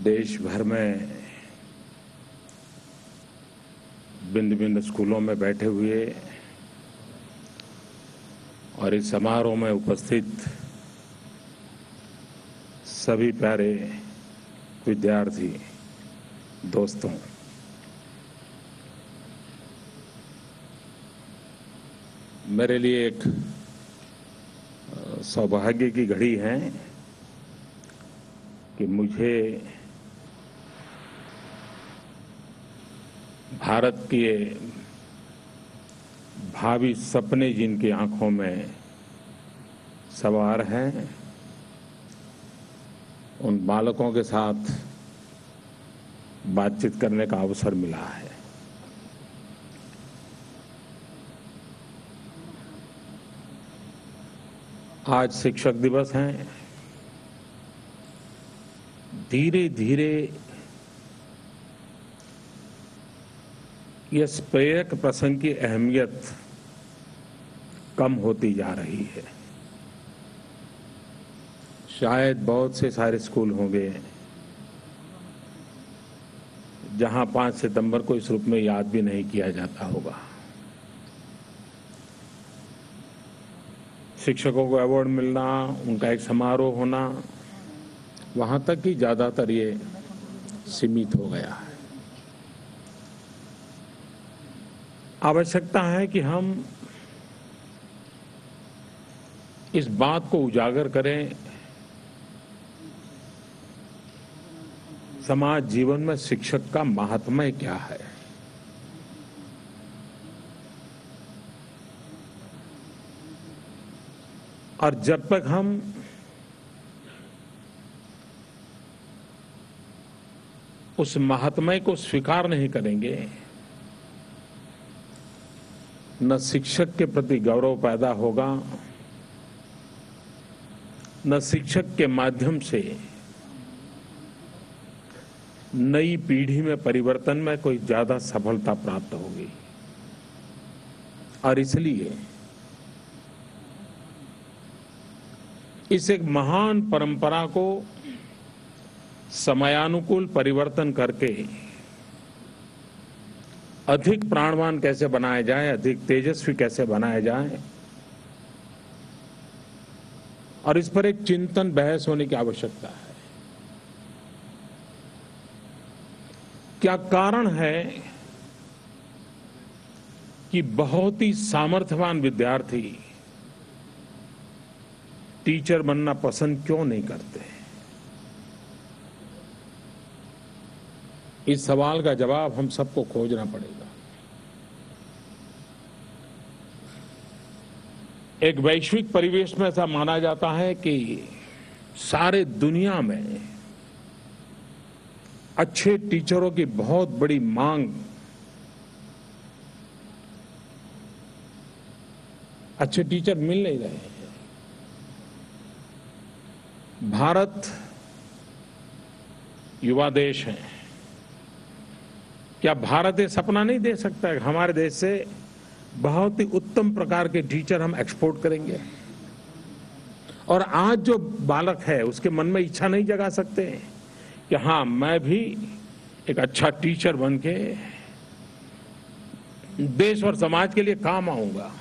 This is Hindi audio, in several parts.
देश भर में भिन्न भिन्न स्कूलों में बैठे हुए और इस समारोह में उपस्थित सभी प्यारे विद्यार्थी दोस्तों, मेरे लिए एक सौभाग्य की घड़ी है कि मुझे भारत के भावी सपने जिनकी आंखों में सवार हैं, उन बालकों के साथ बातचीत करने का अवसर मिला है। आज शिक्षक दिवस है। धीरे धीरे यह प्रेरक प्रसंग की अहमियत कम होती जा रही है। शायद बहुत से सारे स्कूल होंगे जहां 5 सितंबर को इस रूप में याद भी नहीं किया जाता होगा। शिक्षकों को अवार्ड मिलना, उनका एक समारोह होना, वहां तक ही ज्यादातर ये सीमित हो गया है। आवश्यकता है कि हम इस बात को उजागर करें, समाज जीवन में शिक्षक का महात्म्य क्या है। और जब तक हम उस महात्म्य को स्वीकार नहीं करेंगे, न शिक्षक के प्रति गौरव पैदा होगा, न शिक्षक के माध्यम से नई पीढ़ी में परिवर्तन में कोई ज्यादा सफलता प्राप्त होगी। और इसलिए इस एक महान परंपरा को समयानुकूल परिवर्तन करके अधिक प्राणवान कैसे बनाया जाए, अधिक तेजस्वी कैसे बनाया जाए, और इस पर एक चिंतन बहस होने की आवश्यकता है। क्या कारण है कि बहुत ही सामर्थ्यवान विद्यार्थी टीचर बनना पसंद क्यों नहीं करते? इस सवाल का जवाब हम सबको खोजना पड़ेगा। एक वैश्विक परिवेश में ऐसा माना जाता है कि सारे दुनिया में अच्छे टीचरों की बहुत बड़ी मांग, अच्छे टीचर मिल नहीं रहे हैं। भारत युवा देश है। क्या भारत ये सपना नहीं दे सकता है? हमारे देश से बहुत ही उत्तम प्रकार के टीचर हम एक्सपोर्ट करेंगे। और आज जो बालक है उसके मन में इच्छा नहीं जगा सकते कि हाँ, मैं भी एक अच्छा टीचर बन के देश और समाज के लिए काम आऊंगा।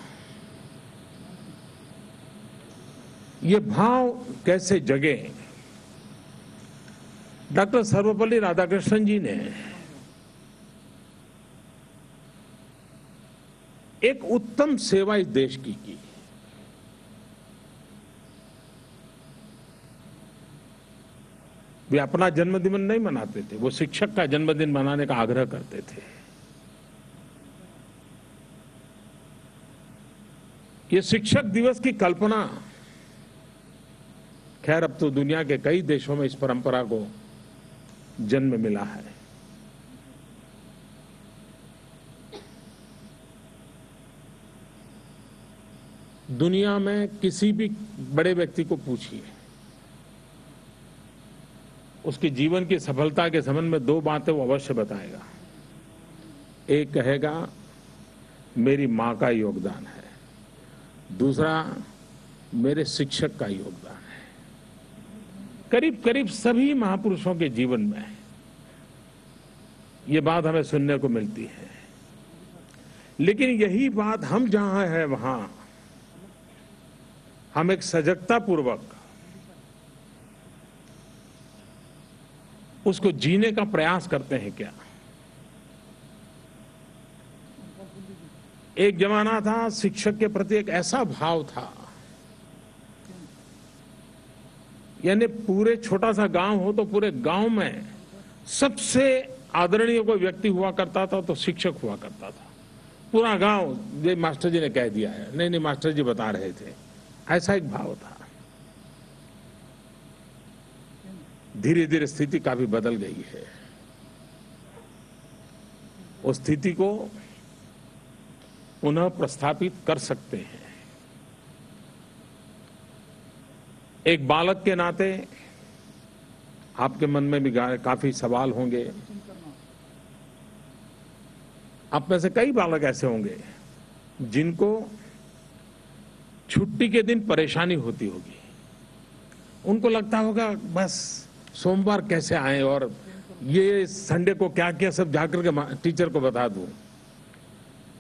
ये भाव कैसे जगे? डॉक्टर सर्वपल्ली राधाकृष्णन जी ने एक उत्तम सेवा इस देश की। वे अपना जन्मदिन नहीं मनाते थे, वो शिक्षक का जन्मदिन मनाने का आग्रह करते थे। ये शिक्षक दिवस की कल्पना, खैर अब तो दुनिया के कई देशों में इस परंपरा को जन्म मिला है। दुनिया में किसी भी बड़े व्यक्ति को पूछिए, उसके जीवन की सफलता के संबंध में 2 बातें वो अवश्य बताएगा। एक कहेगा मेरी मां का योगदान है, दूसरा मेरे शिक्षक का योगदान है। करीब करीब सभी महापुरुषों के जीवन में ये बात हमें सुनने को मिलती है। लेकिन यही बात हम जहां हैं वहां हम एक सजगता पूर्वक उसको जीने का प्रयास करते हैं क्या? एक जमाना था, शिक्षक के प्रति एक ऐसा भाव था, यानी पूरे छोटा सा गांव हो तो पूरे गांव में सबसे आदरणीय कोई व्यक्ति हुआ करता था तो शिक्षक हुआ करता था। पूरा गांव, ये मास्टर जी ने कह दिया है, नहीं मास्टर जी बता रहे थे, ऐसा एक भाव था। धीरे धीरे स्थिति काफी बदल गई है। उस स्थिति को पुनः प्रस्थापित कर सकते हैं। एक बालक के नाते आपके मन में भी काफी सवाल होंगे। आप में से कई बालक ऐसे होंगे जिनको छुट्टी के दिन परेशानी होती होगी। उनको लगता होगा बस सोमवार कैसे आए और ये संडे को क्या किया सब जाकर के टीचर को बता दूं।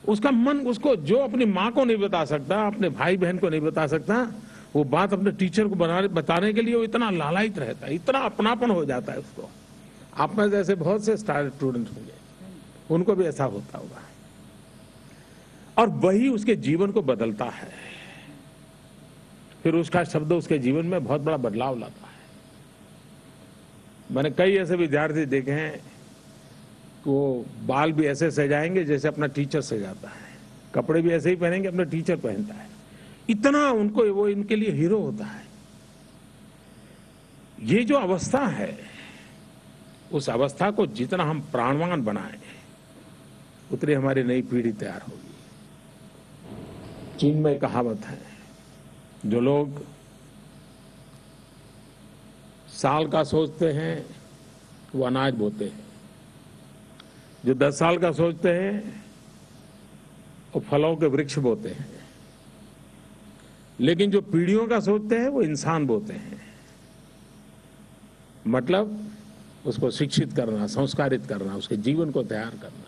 उसका मन, उसको जो अपनी माँ को नहीं बता सकता, अपने भाई बहन को नहीं बता सकता, वो बात अपने टीचर को बताने के लिए वो इतना लालायित रहता है, इतना अपनापन हो जाता है उसको। आप में जैसे बहुत से स्टार स्टूडेंट होंगे, उनको भी ऐसा होता होगा और वही उसके जीवन को बदलता है। फिर उसका शब्द उसके जीवन में बहुत बड़ा बदलाव लाता है। मैंने कई ऐसे विद्यार्थी देखे हैं कि वो बाल भी ऐसे सजाएंगे जैसे अपना टीचर सजाता है, कपड़े भी ऐसे ही पहनेंगे अपना टीचर पहनता है। इतना उनको वो इनके लिए हीरो होता है। ये जो अवस्था है, उस अवस्था को जितना हम प्राणवान बनाएं उतनी हमारी नई पीढ़ी तैयार होगी। चीन में कहावत है, जो लोग साल का सोचते हैं वो अनाज बोते हैं, जो 10 साल का सोचते हैं वो फलों के वृक्ष बोते हैं, लेकिन जो पीढ़ियों का सोचते हैं वो इंसान बोते हैं। मतलब उसको शिक्षित करना, संस्कारित करना, उसके जीवन को तैयार करना।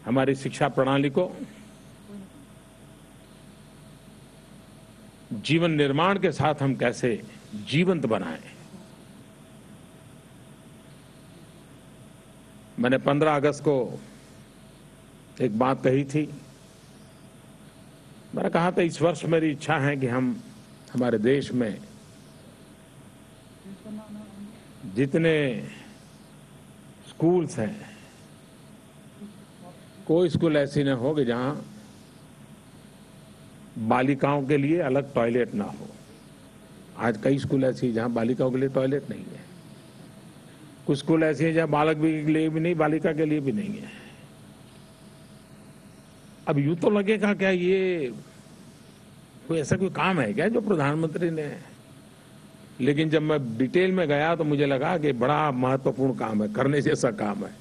हमारी शिक्षा प्रणाली को जीवन निर्माण के साथ हम कैसे जीवंत बनाएं। मैंने 15 अगस्त को एक बात कही थी। मैंने कहा था इस वर्ष मेरी इच्छा है कि हम हमारे देश में जितने स्कूल्स हैं, कोई स्कूल ऐसी न हो कि जहां बालिकाओं के लिए अलग टॉयलेट ना हो। आज कई स्कूल ऐसी हैं जहां बालिकाओं के लिए टॉयलेट नहीं है, कुछ स्कूल ऐसे हैं जहां बालक के लिए भी नहीं, बालिका के लिए भी नहीं है। अब यूं तो लगेगा क्या ये कोई ऐसा कोई काम है क्या जो प्रधानमंत्री ने, लेकिन जब मैं डिटेल में गया तो मुझे लगा कि बड़ा महत्वपूर्ण काम है, करने जैसा काम है।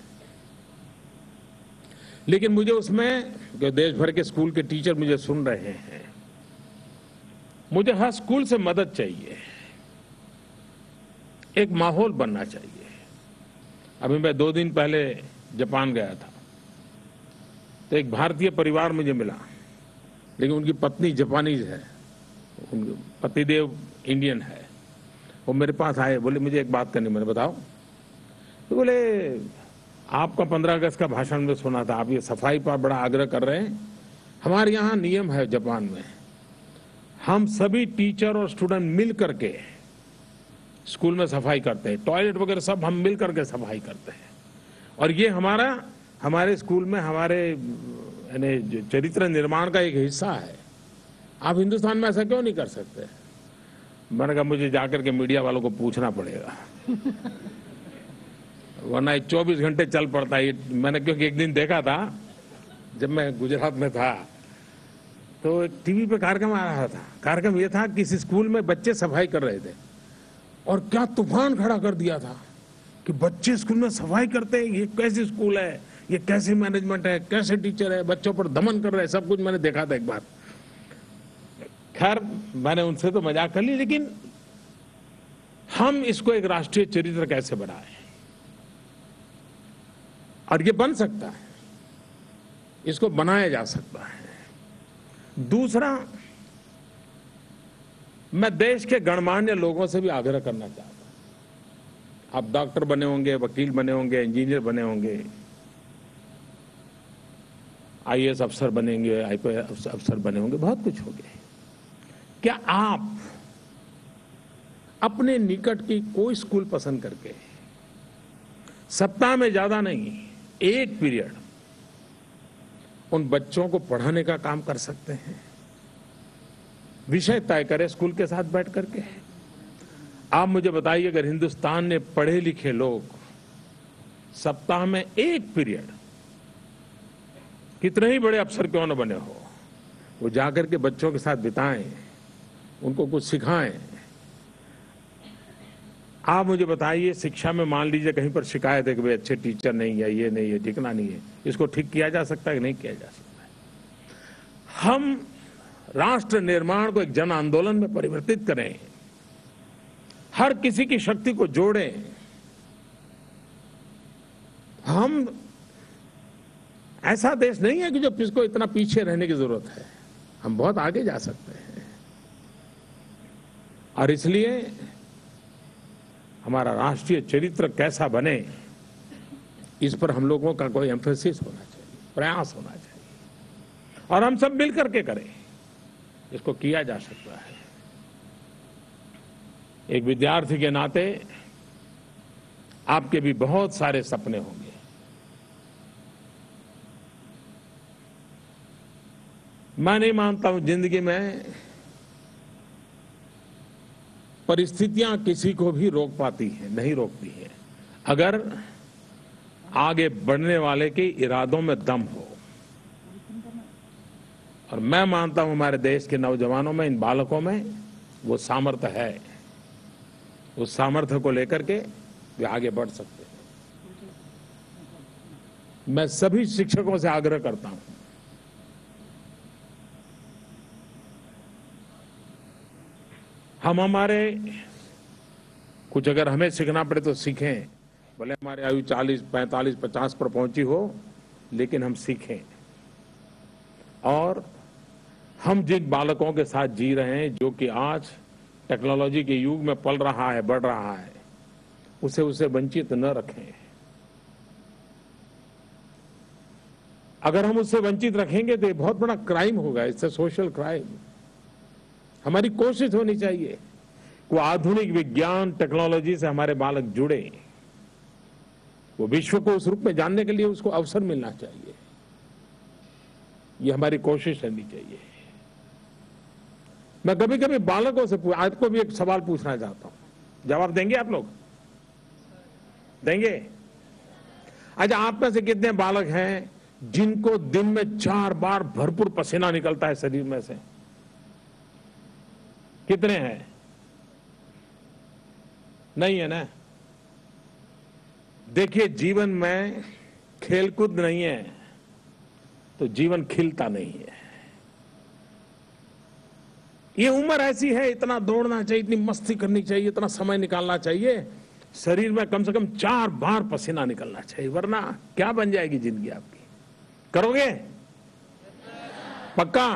लेकिन मुझे उसमें, जो देश भर के स्कूल के टीचर मुझे सुन रहे हैं, मुझे हर स्कूल से मदद चाहिए, एक माहौल बनना चाहिए। अभी मैं 2 दिन पहले जापान गया था, तो एक भारतीय परिवार मुझे मिला, लेकिन उनकी पत्नी जापानीज है, उनके पतिदेव इंडियन है। वो मेरे पास आए, बोले मुझे एक बात करनी। मैंने बताओ। तो बोले आपका 15 अगस्त का भाषण में सुना था, आप ये सफाई पर बड़ा आग्रह कर रहे हैं। हमारे यहाँ नियम है जापान में, हम सभी टीचर और स्टूडेंट मिल करके स्कूल में सफाई करते हैं, टॉयलेट वगैरह सब हम मिल करके सफाई करते हैं। और ये हमारे स्कूल में हमारे यानी चरित्र निर्माण का एक हिस्सा है। आप हिंदुस्तान में ऐसा क्यों नहीं कर सकते? मैंने कहा मुझे जाकर के मीडिया वालों को पूछना पड़ेगा वरना 24 घंटे चल पड़ता है। मैंने क्योंकि एक दिन देखा था जब मैं गुजरात में था, तो एक टीवी पे कार्यक्रम आ रहा था। कार्यक्रम ये था किसी स्कूल में बच्चे सफाई कर रहे थे और क्या तूफान खड़ा कर दिया था कि बच्चे स्कूल में सफाई करते हैं, ये कैसी स्कूल है, ये कैसी मैनेजमेंट है, कैसे टीचर है, बच्चों पर दमन कर रहे हैं, सब कुछ मैंने देखा था एक बार। खैर मैंने उनसे तो मजाक कर ली, लेकिन हम इसको एक राष्ट्रीय चरित्र कैसे बनाएं, और ये बन सकता है, इसको बनाया जा सकता है। दूसरा, मैं देश के गणमान्य लोगों से भी आग्रह करना चाहता हूं। आप डॉक्टर बने होंगे, वकील बने होंगे, इंजीनियर बने होंगे, आईएएस अफसर बनेंगे, आईपीएस अफसर बने होंगे, बहुत कुछ हो गए। क्या आप अपने निकट की कोई स्कूल पसंद करके सप्ताह में ज्यादा नहीं, एक पीरियड उन बच्चों को पढ़ाने का काम कर सकते हैं? विषय तय करें स्कूल के साथ बैठ करके। आप मुझे बताइए, अगर हिंदुस्तान ने पढ़े लिखे लोग सप्ताह में एक पीरियड, कितने ही बड़े अफसर क्यों न बने हो, वो जाकर के बच्चों के साथ बिताएं, उनको कुछ सिखाएं। आप मुझे बताइए, शिक्षा में मान लीजिए कहीं पर शिकायत है कि भाई अच्छे टीचर नहीं है, ये नहीं है, ठिकाना नहीं है, इसको ठीक किया जा सकता है कि नहीं किया जा सकता है? हम राष्ट्र निर्माण को एक जन आंदोलन में परिवर्तित करें, हर किसी की शक्ति को जोड़ें। हम ऐसा देश नहीं है कि जो किसको इतना पीछे रहने की जरूरत है, हम बहुत आगे जा सकते हैं। और इसलिए हमारा राष्ट्रीय चरित्र कैसा बने, इस पर हम लोगों का कोई एम्फेसिस होना चाहिए, प्रयास होना चाहिए, और हम सब मिलकर के करें, इसको किया जा सकता है। एक विद्यार्थी के नाते आपके भी बहुत सारे सपने होंगे। मैं नहीं मानता हूं जिंदगी में परिस्थितियां किसी को भी रोक पाती हैं, नहीं रोकती हैं, अगर आगे बढ़ने वाले के इरादों में दम हो। और मैं मानता हूं हमारे देश के नौजवानों में, इन बालकों में वो सामर्थ्य है। उस सामर्थ्य को लेकर के वे आगे बढ़ सकते हैं। मैं सभी शिक्षकों से आग्रह करता हूं, हम हमारे कुछ अगर हमें सीखना पड़े तो सीखें, भले हमारी आयु 40, 45, 50 पर पहुंची हो, लेकिन हम सीखें। और हम जिन बालकों के साथ जी रहे हैं, जो कि आज टेक्नोलॉजी के युग में पल रहा है, बढ़ रहा है, उसे वंचित न रखें। अगर हम उससे वंचित रखेंगे तो ये बहुत बड़ा क्राइम होगा, इससे सोशल क्राइम। हमारी कोशिश होनी चाहिए कि आधुनिक विज्ञान टेक्नोलॉजी से हमारे बालक जुड़े, वो विश्व को उस रूप में जानने के लिए उसको अवसर मिलना चाहिए। ये हमारी कोशिश रहनी चाहिए। मैं कभी कभी बालकों से आपको भी एक सवाल पूछना चाहता हूं, जवाब देंगे आप लोग? देंगे? अच्छा, आप में से कितने बालक हैं जिनको दिन में 4 बार भरपूर पसीना निकलता है शरीर में से? कितने हैं? नहीं है ना? देखिए, जीवन में खेलकूद नहीं है तो जीवन खिलता नहीं है। ये उम्र ऐसी है, इतना दौड़ना चाहिए, इतनी मस्ती करनी चाहिए, इतना समय निकालना चाहिए, शरीर में कम से कम 4 बार पसीना निकलना चाहिए, वरना क्या बन जाएगी जिंदगी आपकी? करोगे? पक्का?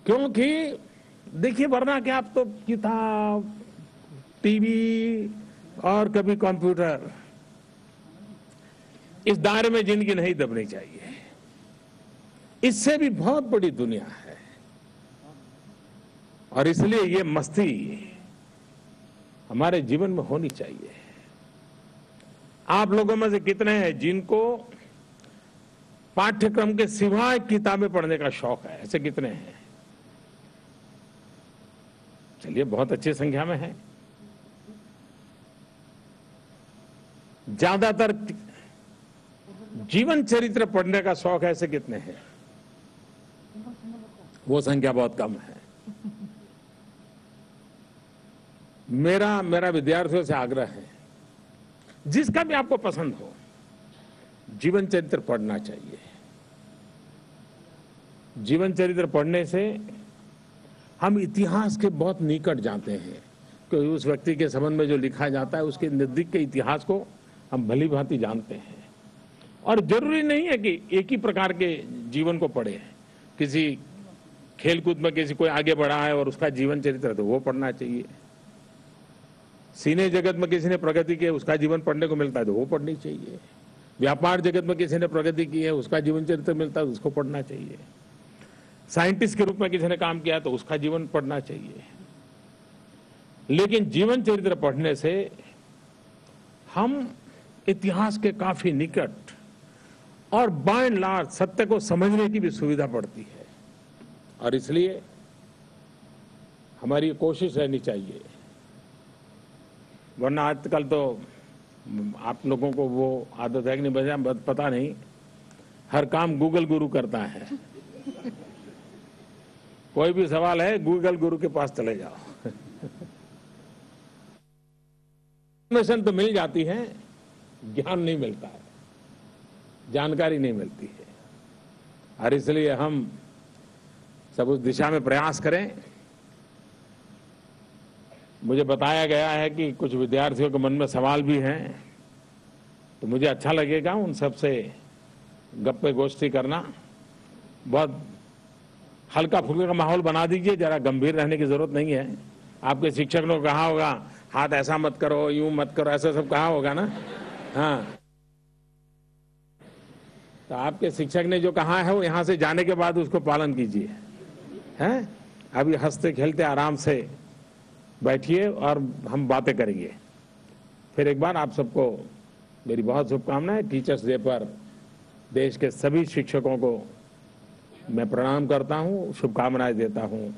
क्योंकि देखिए, वरना क्या, आप तो किताब, टीवी और कभी कंप्यूटर, इस दायरे में जिंदगी नहीं दबनी चाहिए। इससे भी बहुत बड़ी दुनिया है, और इसलिए ये मस्ती हमारे जीवन में होनी चाहिए। आप लोगों में से कितने हैं जिनको पाठ्यक्रम के सिवाय किताबें पढ़ने का शौक है? ऐसे कितने हैं? चलिए, बहुत अच्छी संख्या में है। ज्यादातर जीवन चरित्र पढ़ने का शौक ऐसे कितने हैं? वो संख्या बहुत कम है। मेरा विद्यार्थियों से आग्रह है, जिसका भी आपको पसंद हो, जीवन चरित्र पढ़ना चाहिए। जीवन चरित्र पढ़ने से हम इतिहास के बहुत निकट जाते हैं उस व्यक्ति के संबंध में जो लिखा जाता है उसके नजदीक के इतिहास को हम भली भांति जानते हैं। और जरूरी नहीं है कि एक ही प्रकार के जीवन को पढ़े। किसी खेलकूद में किसी कोई आगे बढ़ा है और उसका जीवन चरित्र है तो वो पढ़ना चाहिए। सिने जगत में किसी ने प्रगति की है, उसका जीवन पढ़ने को मिलता है तो वो पढ़नी चाहिए। व्यापार जगत में किसी ने प्रगति की है, उसका जीवन चरित्र मिलता है तो उसको पढ़ना चाहिए। साइंटिस्ट के रूप में किसी ने काम किया तो उसका जीवन पढ़ना चाहिए। लेकिन जीवन चरित्र पढ़ने से हम इतिहास के काफी निकट और बाय एंड लार्ज सत्य को समझने की भी सुविधा पड़ती है। और इसलिए हमारी कोशिश रहनी चाहिए, वरना आजकल तो आप लोगों को वो आदत है कि नहीं बजा पता नहीं, हर काम गूगल गुरु करता है। कोई भी सवाल है गूगल गुरु के पास चले जाओ। इन्फॉर्मेशन तो मिल जाती है, ज्ञान नहीं मिलता है, जानकारी नहीं मिलती है। और इसलिए हम सब उस दिशा में प्रयास करें। मुझे बताया गया है कि कुछ विद्यार्थियों के मन में सवाल भी हैं, तो मुझे अच्छा लगेगा उन सब से गप्पे गोष्ठी करना। बहुत हल्का फुल्का का माहौल बना दीजिए, जरा गंभीर रहने की जरूरत नहीं है। आपके शिक्षक ने कहा होगा हाथ ऐसा मत करो, यूं मत करो, ऐसा सब कहा होगा ना। हाँ, तो आपके शिक्षक ने जो कहा है वो यहां से जाने के बाद उसको पालन कीजिए। हैं, अभी हंसते खेलते आराम से बैठिए और हम बातें करेंगे। फिर एक बार आप सबको मेरी बहुत शुभकामनाएं। टीचर्स डे पर देश के सभी शिक्षकों को मैं प्रणाम करता हूं, शुभकामनाएं देता हूं।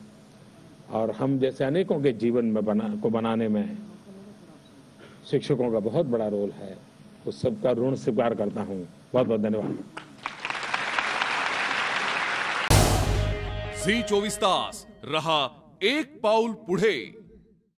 और हम जैसे अनेकों के जीवन में बनाने में शिक्षकों का बहुत बड़ा रोल है, उस सबका ऋण स्वीकार करता हूं। बहुत बहुत धन्यवाद। झी 24 तास रहा एक पाऊल पुढे।